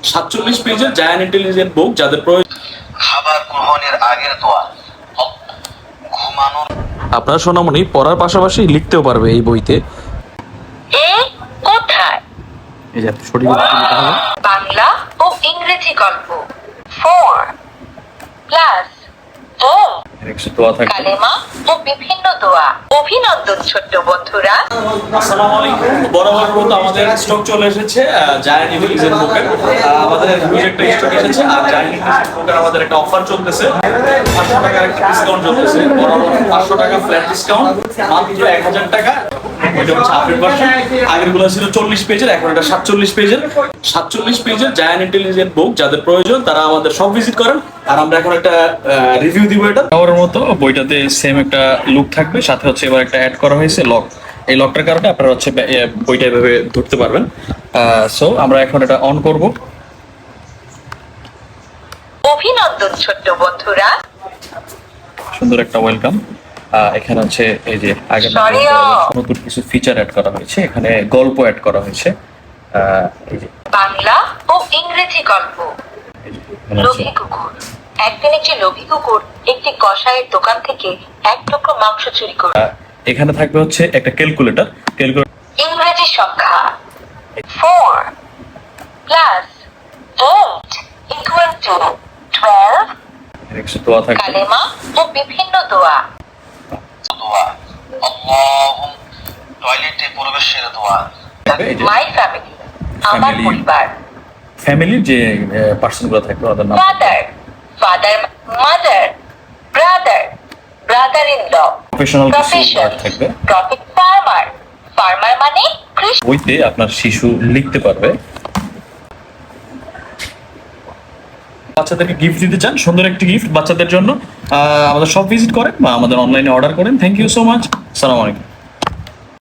47 পেজের giant intelligent বুক, যাদের প্রয়োজন খাবার গ্রহণের আগের দোয়া, ঘুমানোর আপনার সোনামণি পড়ার পাশাপাশি লিখতেও পারবে এই বইতে। কোথায়? এই যে সঠিক উত্তর দিতে হবে। বাংলা ও ইংরেজি গল্প 4 প্লাস একশো দোয়া থাকবে। কালেমা ও বিভিন্ন দোয়া। অভিনন্দন ছোট্ট বন্ধুরা। আসসালামু আলাইকুম। বরাবরের মতো আমাদের স্টক চলে এসেছে জায়ান্ট ইন্টেলিজেন্ট বুকের। আমাদের হিউজ একটা স্টক এসেছে, আর জায়ান্ট ইন্টেলিজেন্ট বুকের আমাদের একটা অফার চলতেছে, 500 টাকার একটা ডিসকাউন্ট চলতেছে। বরাবর 500 টাকা ফ্ল্যাট ডিসকাউন্ট, মাত্র 1000 টাকা। এটা হচ্ছে আপডেট ভার্সন। আগের গুলো ছিল 40 পেজের, এখন এটা 47 পেজের। 47 পেজের জায়ান্ট ইন্টেলিজেন্ট বুক, যাদের প্রয়োজন তারা আমাদের সব ভিজিট করেন। আর আমরা এখন একটা রিভিউ দিব। এটা আমার মতো বইটাতে সেম একটা লুক থাকবে, সাথে হচ্ছে এবার একটা অ্যাড করা হয়েছে লক। এই লকটার কারণে আপনারা হচ্ছে বইটা এভাবে ধরতে পারবেন। সো আমরা এখন এটা অন করব। অভিনন্দন ছোট্ট বন্ধুরা। সুন্দর একটা ওয়েলকাম। এখানে হচ্ছে এই যে আগে নতুন কিছু ফিচার অ্যাড করা হয়েছে, এখানে গল্প অ্যাড করা হয়েছে। এই যে বাংলা ও ইংরেজি গল্প। লোভী কুকুর। একদিন একটি লোভী কুকুর একটি কসাইয়ের দোকান থেকে 1 টুকরো মাংস চুরি করে। এখানে থাকবে হচ্ছে একটা ক্যালকুলেটর। ইংরেজি সংখ্যা 4 প্লাস 8 ইকুয়াল টু 12। একশো দোয়া থাকবে। কালেমা ও বিভিন্ন দোয়া। দোয়া, আল্লাহুম টয়লেটে প্রবেশের দোয়া, মাই ফ্যামিলি, আমার পরিবার। ফ্যামিলির যে পার্সনগুলো থাকবে ওদের নাম। Father, mother, brother in law. Professional কিছু ওয়ার্ড থাকবে। ফার্মার মানে কৃষক। বইতে আপনার শিশু লিখতে পারবে। বাচ্চাদেরকে গিফট দিতে চান, সুন্দর একটি গিফট বাচ্চাদের জন্য, আমাদের সব ভিজিট করেন বা আমাদের অনলাইনে অর্ডার করেন। Thank you so much. আসসালামু আলাইকুম।